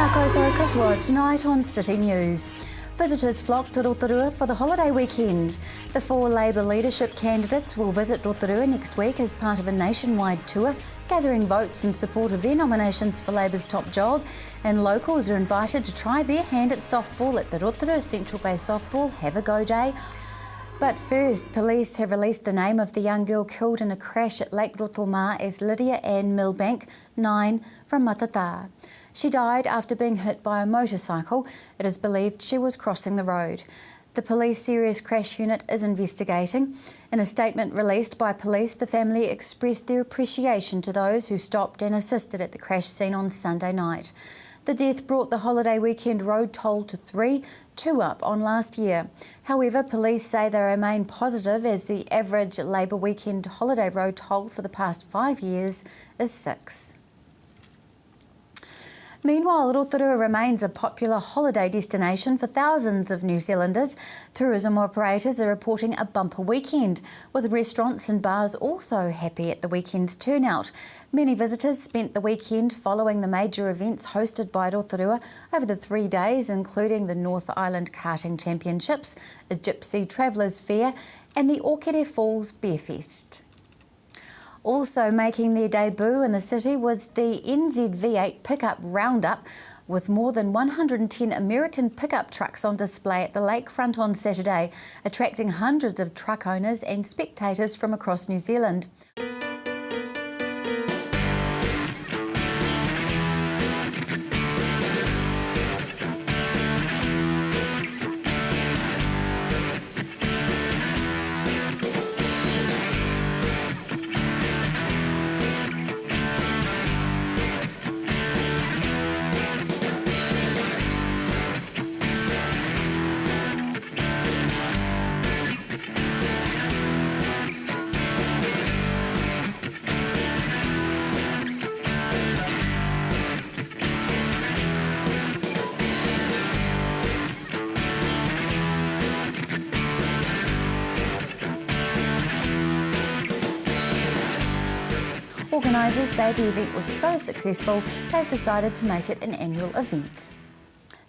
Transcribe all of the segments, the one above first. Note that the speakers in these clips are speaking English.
Tēnā koutou katoa, tonight on City News. Visitors flock to Rotorua for the holiday weekend. The 4 Labour leadership candidates will visit Rotorua next week as part of a nationwide tour, gathering votes in support of their nominations for Labour's top job, and locals are invited to try their hand at softball at the Rotorua Central Bay Softball Have a Go Day. But first, police have released the name of the young girl killed in a crash at Lake Rotorua as Lydia Ann Milbank, 9, from Matata. She died after being hit by a motorcycle. It is believed she was crossing the road. The police serious crash unit is investigating. In a statement released by police, the family expressed their appreciation to those who stopped and assisted at the crash scene on Sunday night. The death brought the holiday weekend road toll to 3, 2 up on last year. However, police say they remain positive as the average Labour weekend holiday road toll for the past 5 years is 6. Meanwhile, Rotorua remains a popular holiday destination for thousands of New Zealanders. Tourism operators are reporting a bumper weekend, with restaurants and bars also happy at the weekend's turnout. Many visitors spent the weekend following the major events hosted by Rotorua over the 3 days, including the North Island Karting Championships, the Gypsy Travellers Fair and the Orkere Falls Beer Fest. Also making their debut in the city was the NZV8 pickup roundup, with more than 110 American pickup trucks on display at the lakefront on Saturday, attracting hundreds of truck owners and spectators from across New Zealand. Organisers say the event was so successful they've decided to make it an annual event.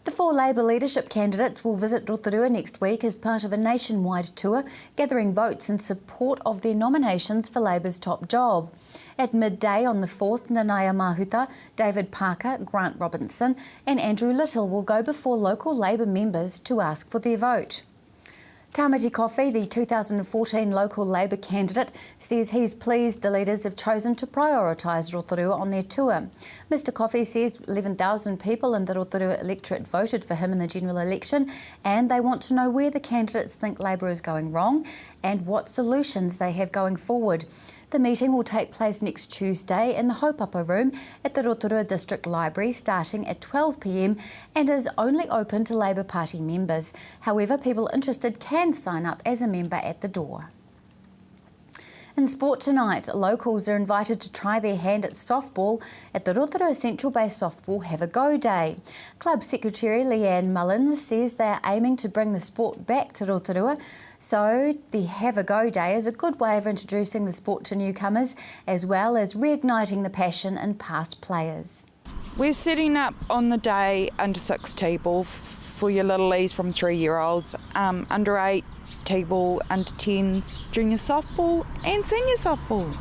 The 4 Labour leadership candidates will visit Rotorua next week as part of a nationwide tour, gathering votes in support of their nominations for Labour's top job. At midday on the 4th, Nanaia Mahuta, David Parker, Grant Robinson and Andrew Little will go before local Labour members to ask for their vote. Tamati Coffey, the 2014 local Labour candidate, says he's pleased the leaders have chosen to prioritise Rotorua on their tour. Mr Coffey says 11,000 people in the Rotorua electorate voted for him in the general election, and they want to know where the candidates think Labour is going wrong and what solutions they have going forward. The meeting will take place next Tuesday in the Haupapa Room at the Rotorua District Library starting at 12 p.m. and is only open to Labour Party members. However, people interested can sign up as a member at the door. In sport tonight, locals are invited to try their hand at softball at the Rotorua Central Bay Softball Have a Go Day. Club Secretary Leanne Mullins says they are aiming to bring the sport back to Rotorua, so the Have a Go Day is a good way of introducing the sport to newcomers as well as reigniting the passion in past players. We're setting up on the day under 6 table for your little E's from 3-year-olds, under 8 table, under 10s, junior softball and senior softball.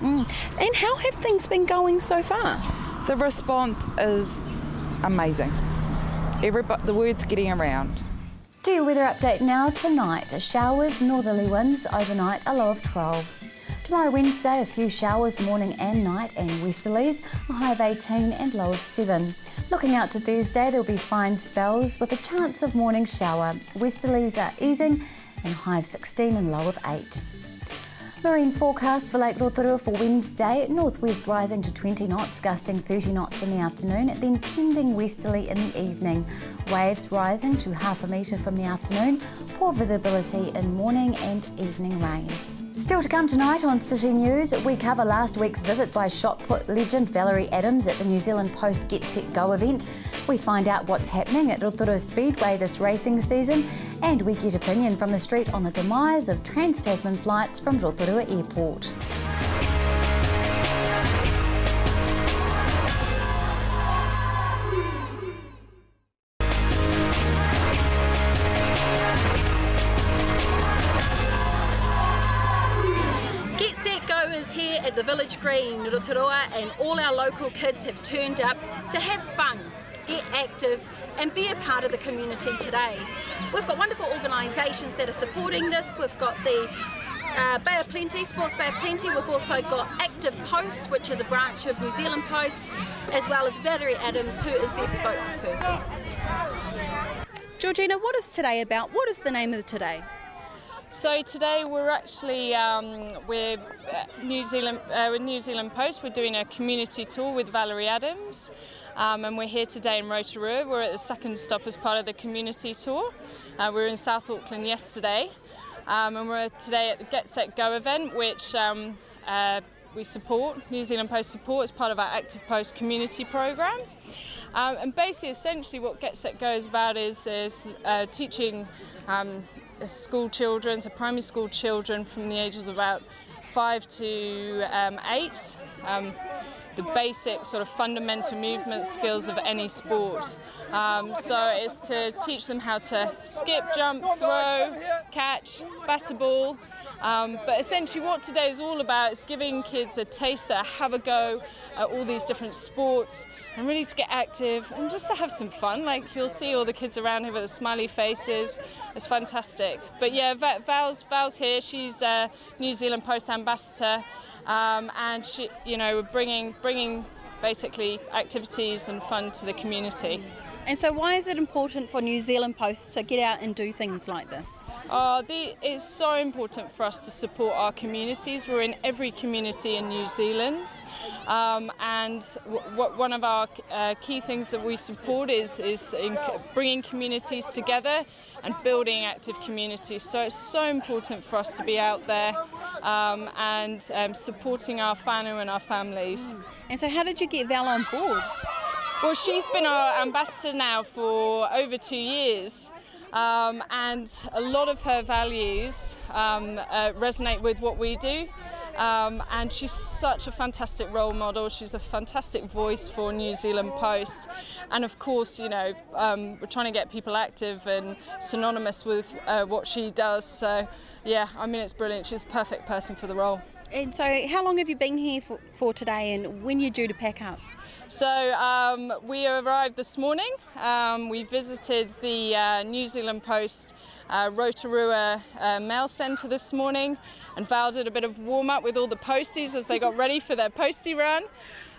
And how have things been going so far? The response is amazing. The word's getting around. Do your weather update now. Tonight, showers, northerly winds, overnight a low of 12. Tomorrow Wednesday, a few showers morning and night and westerlies, a high of 18 and low of 7. Looking out to Thursday, there'll be fine spells with a chance of morning shower. Westerlies are easing and high of 16 and low of 8. Marine forecast for Lake Rotorua for Wednesday, northwest rising to 20 knots, gusting 30 knots in the afternoon, then tending westerly in the evening. Waves rising to half a metre from the afternoon, poor visibility in morning and evening rain. Still to come tonight on City News, we cover last week's visit by shot put legend Valerie Adams at the New Zealand Post Get Set Go event. We find out what's happening at Rotorua Speedway this racing season, and we get opinion from the street on the demise of Trans-Tasman flights from Rotorua Airport. Village Green, Rotorua, and all our local kids have turned up to have fun, get active and be a part of the community today. We've got wonderful organisations that are supporting this. We've got the Bay of Plenty, Sports Bay of Plenty. We've also got Active Post, which is a branch of New Zealand Post, as well as Valerie Adams, who is their spokesperson. Georgina, what is today about? What is the name of today? So today we're actually with New Zealand Post. We're doing a community tour with Valerie Adams, and we're here today in Rotorua. We're at the second stop as part of the community tour. We were in South Auckland yesterday, and we're today at the Get Set Go event, which we support. New Zealand Post support as part of our Active Post community program. And basically, essentially, what Get Set Go is about is teaching school children, so primary school children from the ages of about 5 to 8, the basic sort of fundamental movement skills of any sport. So it's to teach them how to skip, jump, throw, catch, bat a ball. But essentially what today is all about is giving kids a taste, to have a go at all these different sports and really to get active and just to have some fun. Like you'll see all the kids around here with the smiley faces. It's fantastic. But yeah, Val's here. She's a New Zealand Post ambassador, and she, we're bringing basically activities and fun to the community. And so why is it important for New Zealand Post to get out and do things like this? It's so important for us to support our communities. We're in every community in New Zealand, and one of our key things that we support is in bringing communities together and building active communities. So it's so important for us to be out there and supporting our whānau and our families. And so how did you get Val on board? Well, she's been our ambassador now for over 2 years. And a lot of her values resonate with what we do, and she's such a fantastic role model. She's a fantastic voice for New Zealand Post, and of course, we're trying to get people active and synonymous with what she does. So yeah, it's brilliant. She's a perfect person for the role. And so how long have you been here for today, and when you're due to pack up? So we arrived this morning. We visited the New Zealand Post Rotorua mail centre this morning, and Val did a bit of warm-up with all the posties as they got ready for their postie run.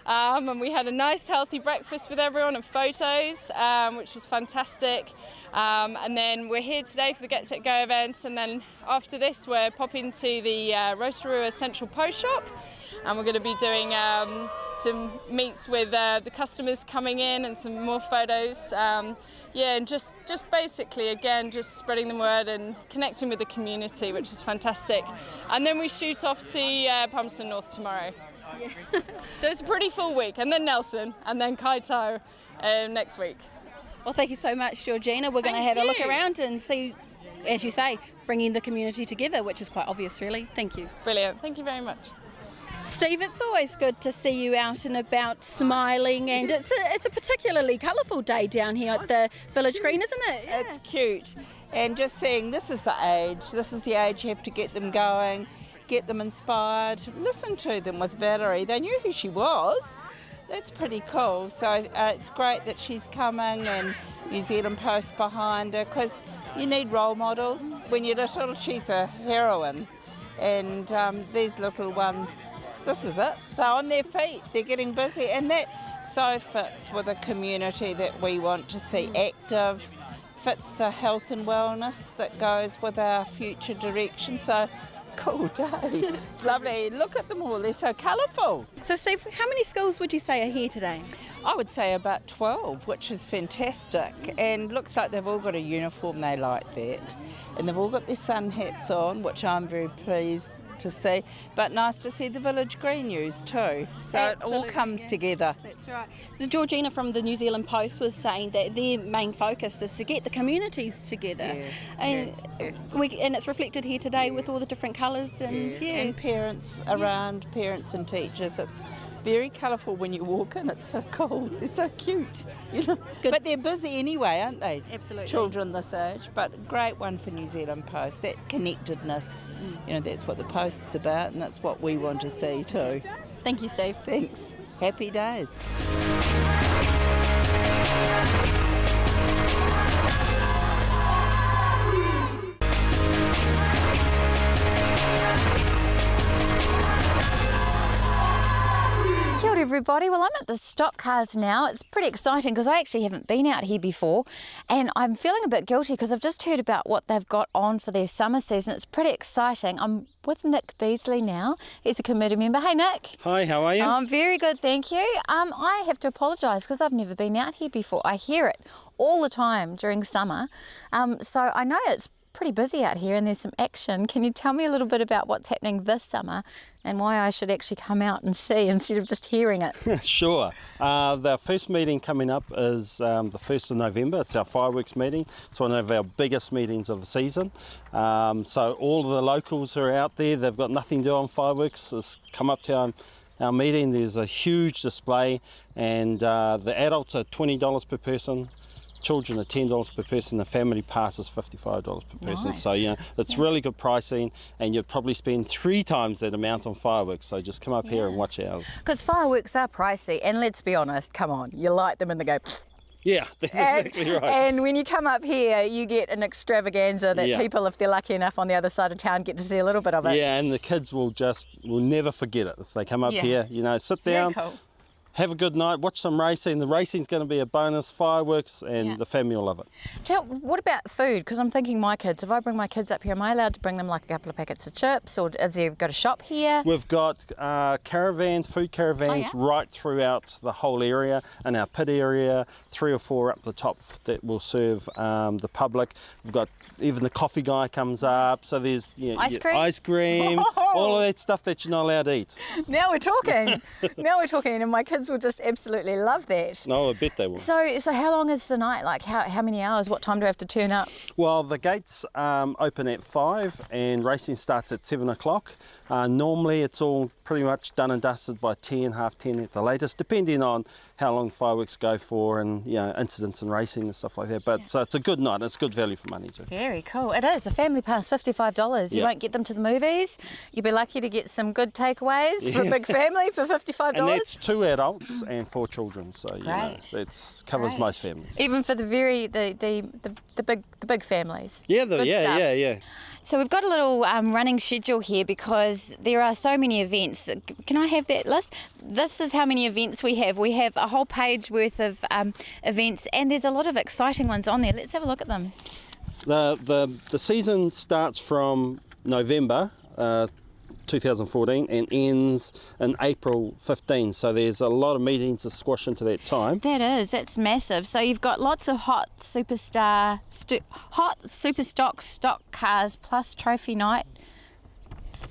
And we had a nice healthy breakfast with everyone and photos, which was fantastic. And then we're here today for the Get Set Go event, and then after this we're popping to the Rotorua Central Post Shop, and we're going to be doing some meets with the customers coming in and some more photos. And just basically, again, just spreading the word and connecting with the community, which is fantastic. And then we shoot off to Palmerston North tomorrow. Yeah. So it's a pretty full week, and then Nelson, and then Kaitau next week. Well, thank you so much, Georgina. We're going to have a look around and see, as you say, bringing the community together, which is quite obvious, really. Thank you. Brilliant. Thank you very much. Steve, it's always good to see you out and about smiling, and it's a particularly colourful day down here at the Village Green, isn't it? Yeah. It's cute, and just seeing this is the age you have to get them going, get them inspired, listen to them with Valerie. They knew who she was. That's pretty cool. So it's great that she's coming and New Zealand Post behind her, because you need role models. When you're little, she's a heroine, and these little ones, this is it. They're on their feet, they're getting busy, and that so fits with a community that we want to see active, fits the health and wellness that goes with our future direction. So cool day. It's lovely. Look at them all, they're so colourful. So Steve, how many schools would you say are here today? I would say about 12, which is fantastic, and looks like they've all got a uniform, they like that, and they've all got their sun hats on, which I'm very pleased to see, but nice to see the Village Green used too. So Absolutely, it all comes together. That's right. So Georgina from the New Zealand Post was saying that their main focus is to get the communities together, and it's reflected here today with all the different colours and and parents around, parents and teachers. It's very colourful when you walk in. It's so cool. They're so cute, Good. But they're busy anyway, aren't they? Absolutely. Children this age, but a great one for New Zealand Post. That connectedness, that's what the Post's about, and that's what we want to see too. Thank you, Steve. Thanks. Happy days. Kia ora everybody, well I'm at the stock cars now. It's pretty exciting because I actually haven't been out here before and I'm feeling a bit guilty because I've just heard about what they've got on for their summer season. It's pretty exciting. I'm with Nick Beasley now. He's a committee member. Hey Nick. Hi, how are you? I'm very good, thank you. I have to apologise because I've never been out here before. I hear it all the time during summer. So I know it's pretty busy out here and there's some action. Can you tell me a little bit about what's happening this summer and why I should actually come out and see instead of just hearing it? Sure. The first meeting coming up is the 1st of November. It's our fireworks meeting. It's one of our biggest meetings of the season. So all of the locals who are out there, they've got nothing to do on fireworks, just come up to our meeting. There's a huge display and the adults are $20 per person. Children are $10 per person, the family pass is $55 per person. Nice. So, it's really good pricing and you'd probably spend 3 times that amount on fireworks. So just come up here and watch ours. Because fireworks are pricey and let's be honest, come on, you light them and they go... Yeah, that's exactly right. And when you come up here, you get an extravaganza that people, if they're lucky enough on the other side of town, get to see a little bit of it. Yeah, and the kids will never forget it if they come up here. Sit down. Very cool. Have a good night, watch some racing. The racing's going to be a bonus, fireworks, and the family will love it. What about food? Because I'm thinking my kids, if I bring my kids up here, am I allowed to bring them like a couple of packets of chips or is there got a shop here? We've got food caravans right throughout the whole area. In our pit area, 3 or 4 up the top that will serve the public. We've got even the coffee guy comes up, so there's ice cream, all of that stuff that you're not allowed to eat. Now we're talking. And my kids will just absolutely love that. No, I bet they will. So how long is the night? Like how many hours? What time do I have to turn up? Well, the gates open at 5 and racing starts at 7 o'clock. Normally it's all pretty much done and dusted by 10, half 10 at the latest, depending on how long fireworks go for and incidents and racing and stuff like that. But so it's a good night, it's good value for money too. Very cool. It is. A family pass, $55. You won't get them to the movies. You'll be lucky to get some good takeaways for a big family for $55. And that's 2 adults and 4 children. So that covers most families. Even for the big families. Yeah, So we've got a little running schedule here because there are so many events. Can I have that list? This is how many events we have. We have a whole page worth of events and there's a lot of exciting ones on there. Let's have a look at them. The season starts from November 2014 and ends in April 15. So there's a lot of meetings to squash into that time. That's massive. So you've got lots of hot super stock cars plus trophy night,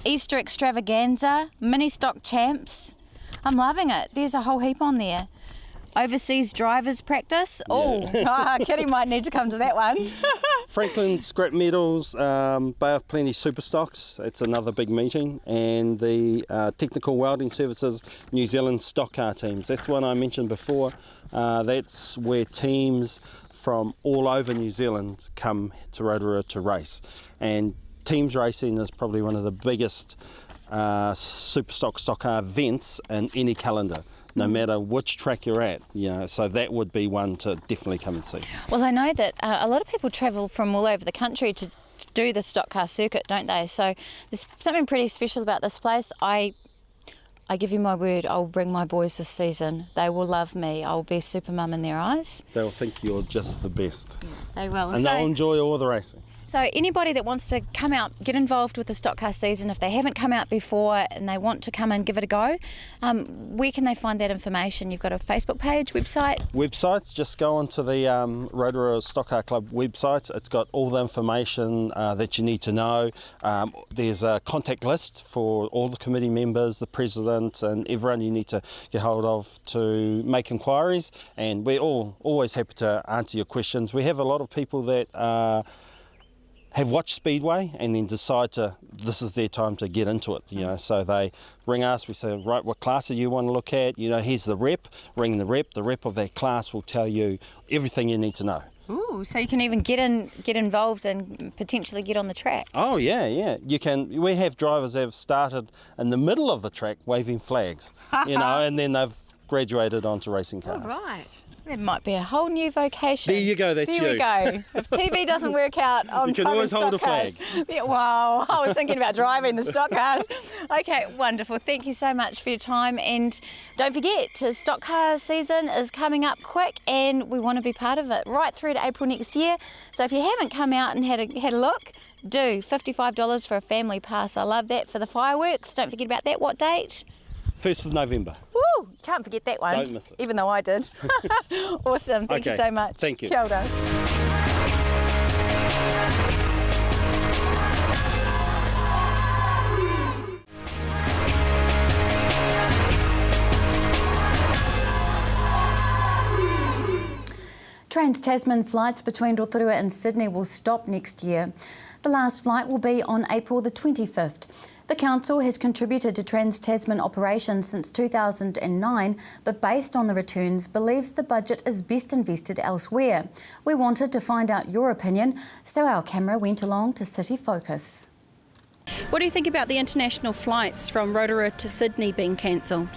Easter extravaganza, mini stock champs. I'm loving it. There's a whole heap on there. Overseas drivers practice. Kitty might need to come to that one. Franklin scrap medals, Bay of Plenty super stocks. It's another big meeting, and the technical welding services New Zealand stock car teams. That's one I mentioned before. That's where teams from all over New Zealand come to Rotorua to race, and teams racing is probably one of the biggest super stock car events in any calendar, no matter which track you're at. So that would be one to definitely come and see. Well, I know that a lot of people travel from all over the country to do the stock car circuit, don't they? So there's something pretty special about this place. I give you my word, I'll bring my boys this season. They will love me. I'll be super mum in their eyes. They'll think you're just the best. They will. And they'll enjoy all the racing. So anybody that wants to come out, get involved with the stock car season, if they haven't come out before and they want to come and give it a go, where can they find that information? You've got a Facebook page, website? Websites, just go onto the Rotorua Stock Car Club website. It's got all the information that you need to know. There's a contact list for all the committee members, the president and everyone you need to get hold of to make inquiries, and we're always happy to answer your questions. We have a lot of people that have watched Speedway and then decide this is their time to get into it, so they ring us, we say, right, what class do you want to look at, here's the rep, ring the rep of that class will tell you everything you need to know. Ooh, so you can even get involved and potentially get on the track. Oh yeah. You can. We have drivers that have started in the middle of the track waving flags, and then they've graduated onto racing cars. All right. It might be a whole new vocation. There you go, that's there you. There we go. If TV doesn't work out, I'm you can always hold a flag. Yeah, wow, I was thinking about driving the stock cars. Okay, wonderful. Thank you so much for your time. And don't forget, stock car season is coming up quick and we want to be part of it right through to April next year. So if you haven't come out and had a look, do. $55 for a family pass. I love that. For the fireworks, don't forget about that. What date? 1st of November. Woo! Can't forget that one. Don't miss it. Even though I did. Awesome. Thank you so much. Thank you. Kia ora. Trans-Tasman flights between Rotorua and Sydney will stop next year. The last flight will be on April the 25th. The Council has contributed to Trans-Tasman operations since 2009, but based on the returns, believes the budget is best invested elsewhere. We wanted to find out your opinion, so our camera went along to City Focus. What do you think about the international flights from Rotorua to Sydney being cancelled?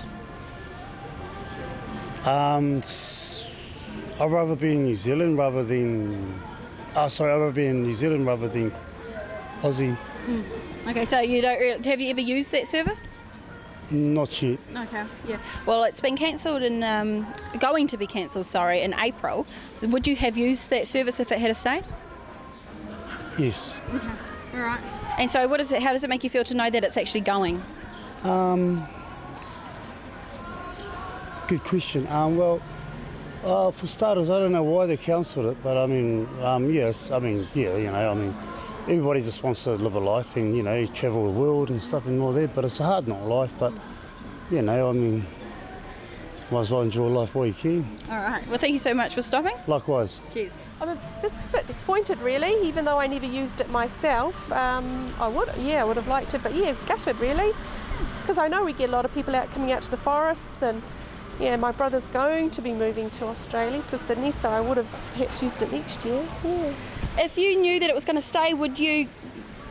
I'd rather be in New Zealand rather than... I'd rather be in New Zealand rather than Aussie. Okay, so you don't have you ever used that service? Not yet. Okay, yeah. Well, it's been cancelled and going to be cancelled, in April. Would you have used that service if it had stayed? Yes. Okay, all right. And so, how does it make you feel to know that it's actually going? Good question. For starters, I don't know why they cancelled it, but everybody just wants to live a life and, travel the world and stuff and all that, but it's a hard knock life, but, might as well enjoy life while you can. All right. Well, thank you so much for stopping. Likewise. Cheers. I'm a bit disappointed, really, even though I never used it myself. I would have liked it, but gutted, really, because I know we get a lot of people coming out to the forests, and my brother's going to be moving to Australia, to Sydney, so I would have perhaps used it next year. Yeah. If you knew that it was going to stay, would you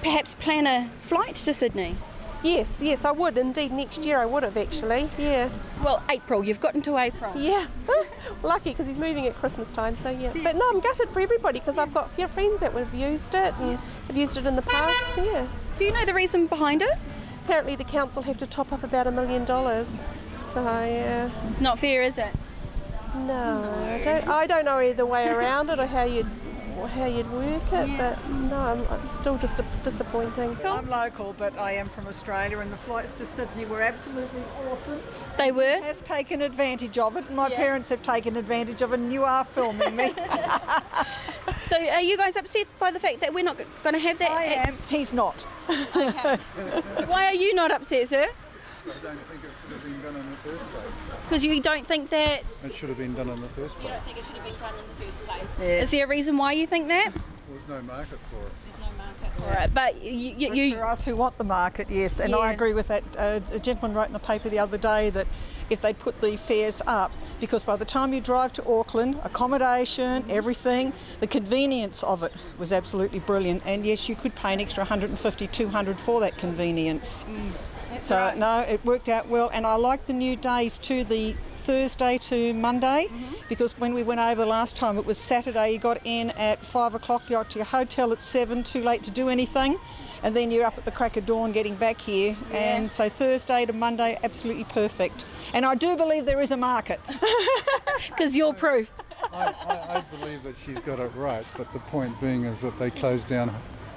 perhaps plan a flight to Sydney? Yes, I would. Indeed, next year I would have, actually. Yeah. Well, April. You've got until April. Yeah. Lucky, because he's moving at Christmas time, so yeah. But no, I'm gutted for everybody, because I've got friends that would have used it and have used it in the past, yeah. Do you know the reason behind it? Apparently the council have to top up about $1 million. So, yeah. It's not fair, is it? No. I don't know either way around it or how you'd work it, but no, it's still just disappointing. Cool. I'm local, but I am from Australia, and the flights to Sydney were absolutely awesome. They were? Has taken advantage of it, and my parents have taken advantage of it, and you are filming me. So are you guys upset by the fact that we're not going to have that? I am. He's not. Okay. Why are you not upset, sir? I don't think it should have been done in the first place. Because you don't think that... It should have been done in the first place. You don't think it should have been done in the first place? Yeah. Is there a reason why you think that? There's no market for it. There's no market for it. But you For us who want the market, yes. And I agree with that. A gentleman wrote in the paper the other day that if they'd put the fares up, because by the time you drive to Auckland, accommodation, everything, the convenience of it was absolutely brilliant. And yes, you could pay an extra $150, $200 for that convenience. That's so right. no, it worked out well, and I like the new days too, the Thursday to Monday, because when we went over the last time it was Saturday, you got in at 5 o'clock, you got to your hotel at 7, too late to do anything, and then you're up at the crack of dawn getting back here, and so Thursday to Monday, absolutely perfect. And I do believe there is a market. Because you're proof. I believe that she's got it right, but the point being is that they closed down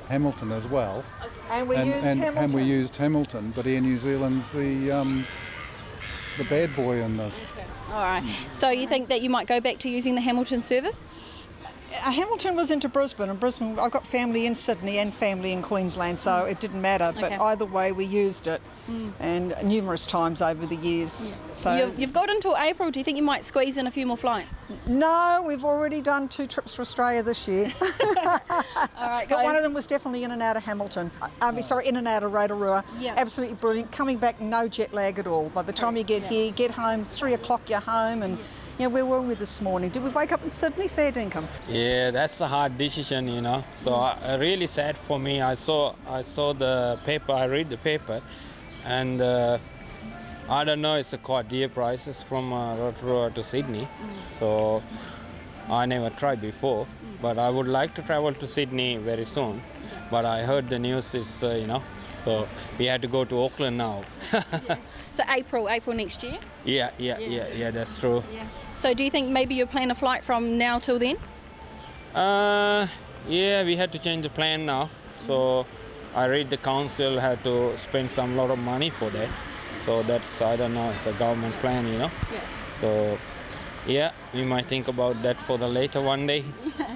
Hamilton as well. And we used Hamilton. And we used Hamilton, but Air New Zealand's the bad boy in this. Okay. All right. So you think that you might go back to using the Hamilton service? Hamilton was into Brisbane, and Brisbane, I've got family in Sydney and family in Queensland, so it didn't matter. But either way, we used it, and numerous times over the years. Yeah. So you've got until April. Do you think you might squeeze in a few more flights? No, we've already done 2 trips to Australia this year. All right, but one of them was definitely in and out of Hamilton. In and out of Rotorua. Yeah. Absolutely brilliant. Coming back, no jet lag at all. By the time you get here, get home, 3 o'clock, you're home, and Yeah, where were we this morning? Did we wake up in Sydney? Fair dinkum. Yeah, that's a hard decision, you know. So really sad for me. I saw the paper. I read the paper, and I don't know. It's quite dear prices from Rotorua to Sydney. So I never tried before, but I would like to travel to Sydney very soon. But I heard the news is, you know, so we had to go to Auckland now. So April next year? Yeah, that's true. Yeah. So do you think maybe you'll plan a flight from now till then? Yeah, we had to change the plan now. So I read the council had to spend some lot of money for that. So that's, I don't know, it's a government plan, you know. Yeah. So yeah, we might think about that for the later one day.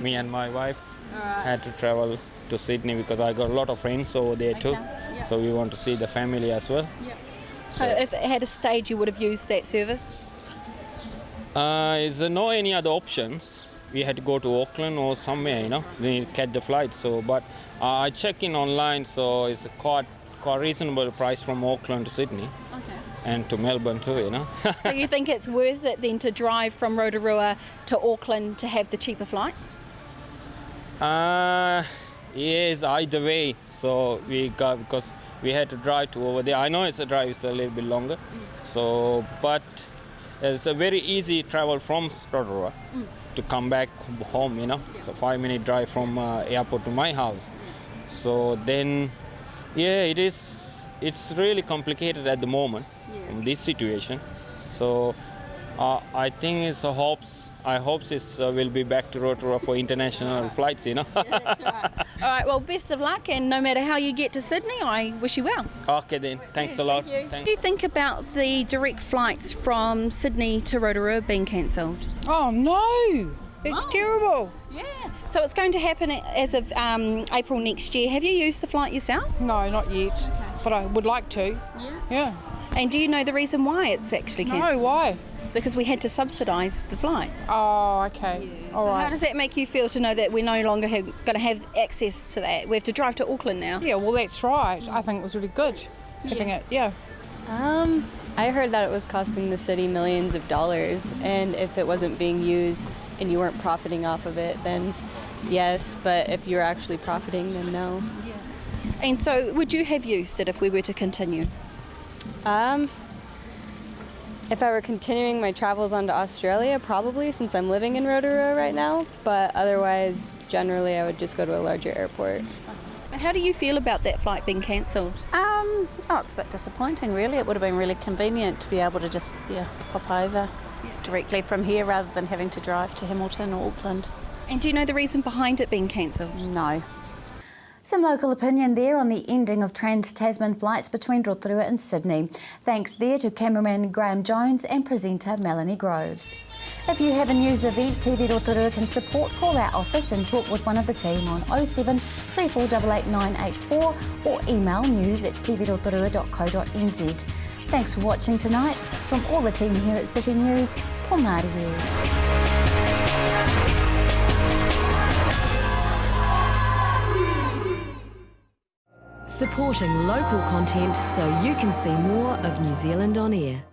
Me and my wife had to travel to Sydney because I got a lot of friends over there too. Yeah. So we want to see the family as well. Yeah. So if it had a stage, you would have used that service? Is there no any other options? We had to go to Auckland or somewhere, you know, we catch the flight. So, but I check in online, so it's a quite reasonable price from Auckland to Sydney. Okay. And to Melbourne too, you know. So you think it's worth it then to drive from Rotorua to Auckland to have the cheaper flights? Yes, either way. So we got, because we had to drive to over there. I know it's a drive is a little bit longer. So, but it's a very easy travel from Rotorua to come back home, you know. It's a 5-minute drive from airport to my house. So then, yeah, it is. It's really complicated at the moment in this situation. So I think it's a hopes. I hope this will be back to Rotorua for international flights, you know. Yeah, that's right. All right, well, best of luck, and no matter how you get to Sydney, I wish you well. Okay then, thanks a lot. Thank you. What do you think about the direct flights from Sydney to Rotorua being cancelled? Oh no, it's terrible. Yeah. So it's going to happen as of April next year. Have you used the flight yourself? No, not yet, but I would like to. Yeah. And do you know the reason why it's actually cancelled? No, why? Because we had to subsidise the flight. Oh, okay. All So right. how does that make you feel to know that we're no longer going to have access to that? We have to drive to Auckland now. Yeah, well, that's right. I think it was really good having it. Yeah. I heard that it was costing the city millions of dollars, and if it wasn't being used and you weren't profiting off of it, then yes, but if you're actually profiting, then no. And so would you have used it if we were to continue? If I were continuing my travels onto Australia, probably, since I'm living in Rotorua right now, but otherwise, generally, I would just go to a larger airport. But how do you feel about that flight being cancelled? Oh, it's a bit disappointing, really. It would have been really convenient to be able to just, pop over directly from here rather than having to drive to Hamilton or Auckland. And do you know the reason behind it being cancelled? No. Some local opinion there on the ending of Trans-Tasman flights between Rotorua and Sydney. Thanks there to cameraman Graham Jones and presenter Melanie Groves. If you have a news event TV Rotorua can support, call our office and talk with one of the team on 07 3488 984 or email news@tvrotorua.co.nz. Thanks for watching tonight. From all the team here at City News, Paul Marie. Supporting local content so you can see more of New Zealand on air.